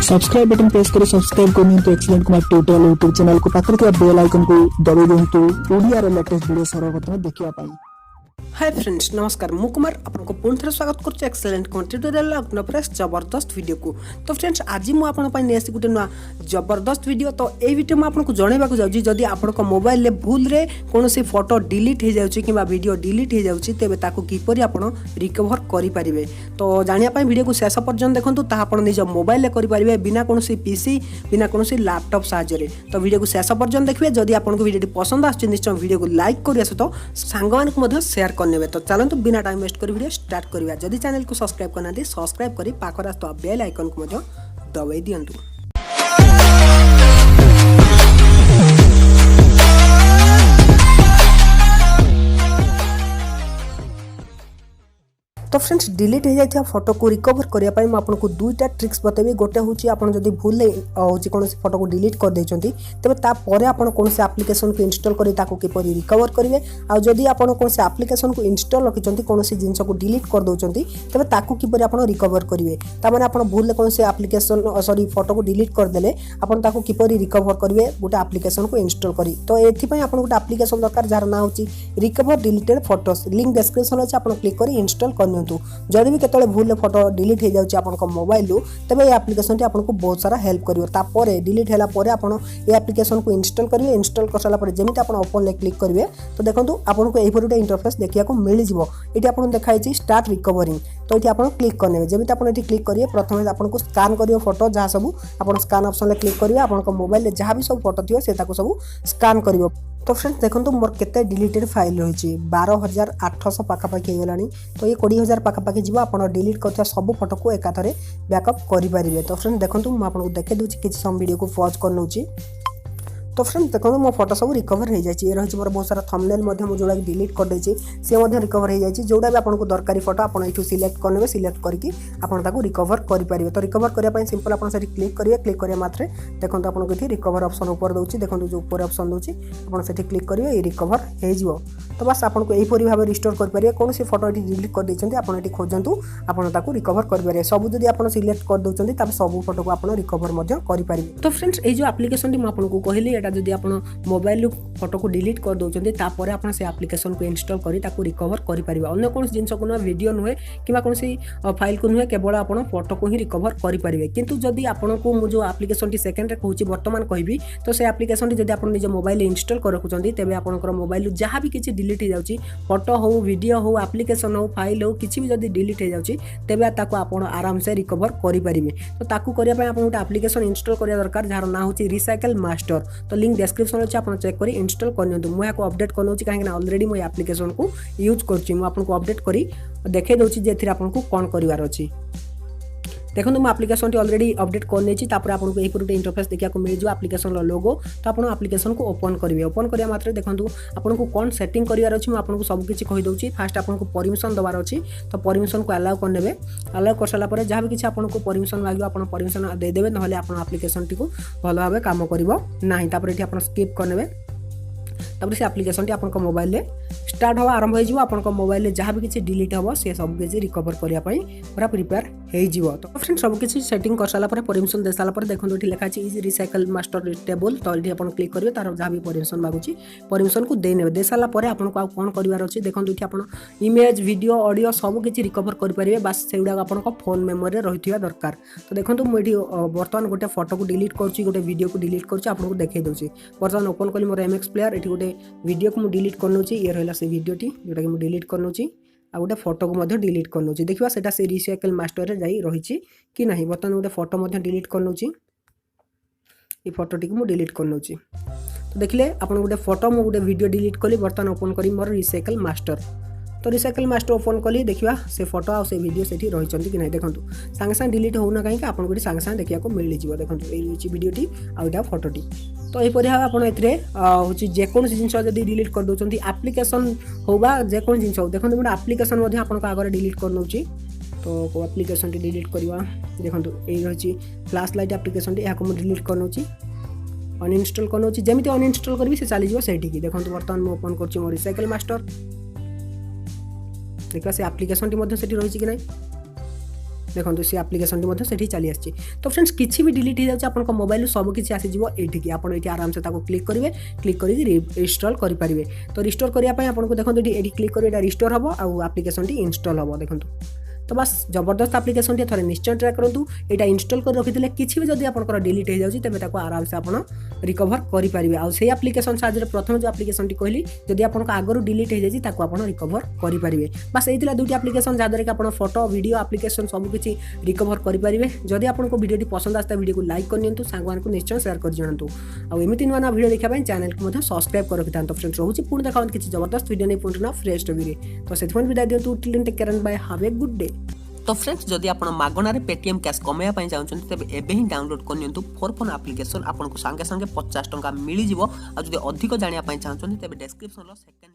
Subscribe button press कर subscribe करनी तो excellent Kumar tutorial YouTube channel को पाखर के बेल आइकन को दबाई दिंतु ओडिया रे लेटेस्ट वीडियो सर्वप्रथम देखिया पाई। हाय फ्रेंड्स नमस्कार मु कुमार आपको पुणी थे स्वागत कर एक्सीलेंट ट्यूटोरियल प्रेस जबरदस्त वीडियो को। तो फ्रेंड्स आज मुझे गोटे नुआ जबरदस्त वीडियो। तो ये वीडियो मुझे आपको जनवाक जाऊँगी जदि आप मोबाइल भूल रे कौन फोटो डिलीट हो जाऊँगी कि वीडियो डिलीट हो जाऊँगी तेज किपर आप रिकवर करेंगे। तो जानापी वीडियो को शेष पर्यटन देखो ताप निज मोबाइल करेंगे बिना कौन पीसी बिना कौन लैपटॉप साहाय्य। तो वीडियो को शेष पर्यटन देखिए। जदि आपको वीडियो पसंद आसुच्छी निश्चय वीडियो को लाइक करने सहित सांग मानक शेयर करने। तो चलते बिना टाइम वेस्ट कर वीडियो स्टार्ट करवा। जदि चैनल को सब्सक्राइब करना सब्सक्राइब कर पाखर आस बेल आइकन को दबाई दिंतु। तो फ्रेंड्स डिलीट हो जाता फोटो को रिकवर करने मैं आपको दुईटा ट्रिक्स बतेबी। गोटे हूँ आप भूल हूँ कौन फोटो को डिलीट कर देते तेज तापर आप कौन एप्लिकेशन को इंस्टॉल कर किपर रिकवर करेंगे। आदि आप कौन एप्लिकेशन को इंस्टॉल रखिंट कौन जिन को डिलीट कर दौरान तेज ताकू किपर आप रिकवर करेंगे। तमें आप भूल कौन एप्लिकेशन सॉरी फोटो को डिलीट करदे आपको किपर रिकवर करेंगे गोटे एप्लिकेशन को इंस्टॉल करी। तो ये आप गोटे एप्लिकेशन दरकार जार ना हो recover deleted photos link description अच्छे आप क्लिक कर इंस्टॉल कर। जदि भी केतले भूल फोटो डिलीट हो जाउची आपन मोबाइल तब ये एप्लिकेशन टी आपको बहुत सारा हेल्प करियो। तापर डिलीट होला परे आपन ये एप्लिकेशन को इंस्टॉल करिवे। इंस्टॉल कर साला परे जेमिति आपन ओपन ले क्लिक करिवे तो देखंतु आपन को एही परे इंटरफेस देखिया को मिल जिवो। एटी आपन देखाई छि स्टार्ट रिकवरिंग। तो ये आपन क्लिक करने जेमिति आपन एटी क्लिक करिवे प्रथमे आपन को स्कैन करियो फोटो जहाँ सब आपन स्कैन ऑप्शन ले क्लिक करिवे आपन मोबाइल जहाँ भी सब फोटो थियो से ताको सब स्कैन करियो। तो फ्रेंड्स देखो मोर केते डिलीटेड फाइल रही 12,800 पाखापाखि होगा। तो ये 20,000 पाखापाखि जी आप डिलीट कर सब फोटो को एकाथरे बैकअप करेंगे। तो फ्रेंड्स देखो मुझे देखे दूसरी किसी सम वीडियो को पॉज कर नौची। तो फ्रेंड्स देखो मो फोटो सब रिकवर हो जाए। ये रही मोर बहुत सारा थंबनेल जोड़ा डिलीट कर देछि से रिकवर हो जाए। जोड़ा भी आपको दरकारी फोटो आप सिलेक्ट करने सिलेक्ट करके आपको रिकवर करेंगे। तो रिकवर करने सिंपल आप क्लिक करेंगे। क्लिक करने मात्रे देखो आपको ये रिकवर ऑप्शन ऊपर दूसरी देखो जो ऊपर ऑप्शन दूसरी आपड़ी क्लिक करेंगे ये रिकवर हो। तो बस आपको यहीपरी भाव रिस्टोर करेंगे। कौन सी फोटो ये डिलीट कर देते आप खोजतु आपको रिकवर करेंगे। सब जब आप सिलेक्ट कर दौरान तब सब फोटो को आप रिकवर करेंगे। तो फ्रेंड्स ये जो एप्लिकेशन आपको कहली जदि आप मोबाइल फोटो को डिलीट कर दौरान तापर आप एप्लिकेशन को इंस्टॉल कर रिकवर करेंगे। अन्य कौन जिन को नुहे वीडियो नुहे कि कौन फाइल को नुहे केवल आप फोटो को ही रिकवर करेंगे। किंतु जदि आपको जो एप्लिकेशन टी सेकेंड रे कहूँ बर्तमान कहि तो से एप्लिकेशन टी आप निज मोबाइल इंस्टॉल कर रखुंट तेज आप मोबाइल जहाँ भी किसी डिलीट हो जाए फोटो हो वीडियो हो एप्लिकेशन हो फाइल हो किसी भी जदि डिलीट हो जाए तेज आप आराम से रिकवर करेंगे। तो ताकू करने आप गोटे एप्लिकेशन इंस्टॉल करा दरकार जार ना हो रिसाइकल मास्टर। तो लिंक डिस्क्रिप्शन अच्छे आप चेक कर इंस्टॉल करनी। मुझे अपडेट कर कहीं ऑलरेडी मुझे एप्लिकेशन को यूज करको अपडेट करी देखे दूसरी जे आपको कौन करार अच्छी। देखो मुझे एप्लिकेशन टी ऑलरेडी अपडेट कर आपको यही गोटे इंटरफेस देखा मिल जाए एप्लिकेशन लोगो। तो आप एप्लिकेशन को ओपन करेंगे। ओपन करने मात्र देखो आपको कौन सेटिंग करार अच्छी मुझे सबकि कहीदे। फास्ट आपको परमिशन देवार अच्छी तो परमिशन को अलाउ करने। अलाउ कर सारापर जहाँ भी किसी आपको परमिशन लगे आप परमिशन देदेवे ना एप्लिकेशन टी को भल भाव काम करना। ये आप स्किप करने तापर से एप्लिकेशन टी आपन मोबाइल ले स्टार्ट हवा आरंभ हो आपन मोबाइल जहाँ भी किसी डिलीट हम से सब किसी रिकवर करने पूरा प्रिपेयर हो। तो फ्रेंड्स सब किसी सेटिंग कर सारा परमिशन दे सारापर देखो ये लिखा है इज रिसाइकल मास्टर टेबल। तो ये आप क्लिक करेंगे तार जहाँ भी परमिशन मागुची परमिशन को देने दे सारापर आपको कौन करार अच्छे देखो ये आप इमेज वीडियो ऑडियो सब किसी रिकवर करेंगे। बस से गुड़ा आप फोन मेमोरी रही दरकार। तो देखो मुझे बर्तमान गोटे फोटो को डिलीट करुँची गोटे वीडियो को डिलीट करुँच देखे दूसरी बर्तमान ओपन कली मोर MX प्लेयर ये गोटे वीडियो को डिलीट कर नौची। ये रहा से वीडियोटी जोटा कि डिलीट कर नौची आ गोटे फोटो को डिलीट कर नौची। देखा सेटा से रिसाइकल मास्टर रे जाई रही कि नहीं। बर्तमान गोटे फोटो डिलीट कर नौची ये फोटोटी को डिलीट कर नौची। तो देखिले आप गोटे फोटो मु गोटे वीडियो डिलीट कली बर्तमान ओपन करी मोर रिसाइकल मास्टर। तो रिसाइकल मास्टर ओपन कली देखा से फोटो आ से वीडियो से रही कि नहीं। देखो सांगे सांगे डिलीट होना कहीं आपको सांगे सांगे देखा मिल जाए। देखो ये वीडियोटी आउटा फोटोटी। तो यहीपरी भाव आप जेकोसी जिन जब डिलीट कर दौरान एप्लिकेशन हो जेको जिन देखो गोटे एप्लिकेशन आप आगे डिलीट कर नौची। तो एप्लिकेशन टी डिलीट करवा देखो ये रही फ्लैश लाइट एप्लिकेशन टी यहाँ डिलीट कर नौची अनइंस्टॉल कर नौची। जमी अनइंस्टॉल करी से चली जाए देखो बर्तमान मुझे ओपन कर रिसाइकल मास्टर देखा से एप्लिकेशन टी रही कि नहीं। देखो सी आप्लिकेसन से चली आसी। तो फ्रेंड्स किसी भी डिलीट हो जाए आपको मोबाइल सब किसी आसीज ये आप आराम से क्लिक करेंगे, क्लिक करके रिस्टॉल करेंगे। तो रिस्टोर करने आपको देखो ये क्लिक करेंगे रिस्टोर हम आउ आप्लिकेसन इंस्टॉल हम। देखो तो बस जबरदस्त आप्लिकेसन थे निश्चय ट्राए करूँ। यहाँ इंस्टॉल कर रखी किसी भी जब आप डिलीट हो जाए तेज आराम से आप रिकवर करेंगे। आउ से आप्लिकेसन साहाय्य प्रथम जो आप्लिकेसन कहली जब आपको आगु डिलीट हो जाए आप रिकवर करेंगे। बस ये दुईटी आप्लिकेसन जहाँद्वारा कि आप फोटो वीडियो आप्लिकेसन सबकि रिकवर करेंगे। जदि आपको वीडियो पसंद आसता वीडियो को लाइक करनी सांग को निश्चय शेयर कर जनातु। आमती नुआ वीडियो देखा चैनल को सब्सक्राइब कर रखी था। फ्रेंड्स रोचे पुणी देखा किसी जबरदस्त वीडियो नहीं पुणी फ्रेश टॉपिक तो से विदाय दिंतु। Till take care and bye have a good day. तो फ्रेंड्स जदि आप मागणार पेटीएम कैश कमाइबा चाहते तेज एवं डाउनलोड करनी फोर फोन आप्लिकेसन आपको सांगे सांगे 50 टंका मिल जाव। आ जदि अधिक जाना चाहते तेज डिस्क्रिप्शन सेकेंड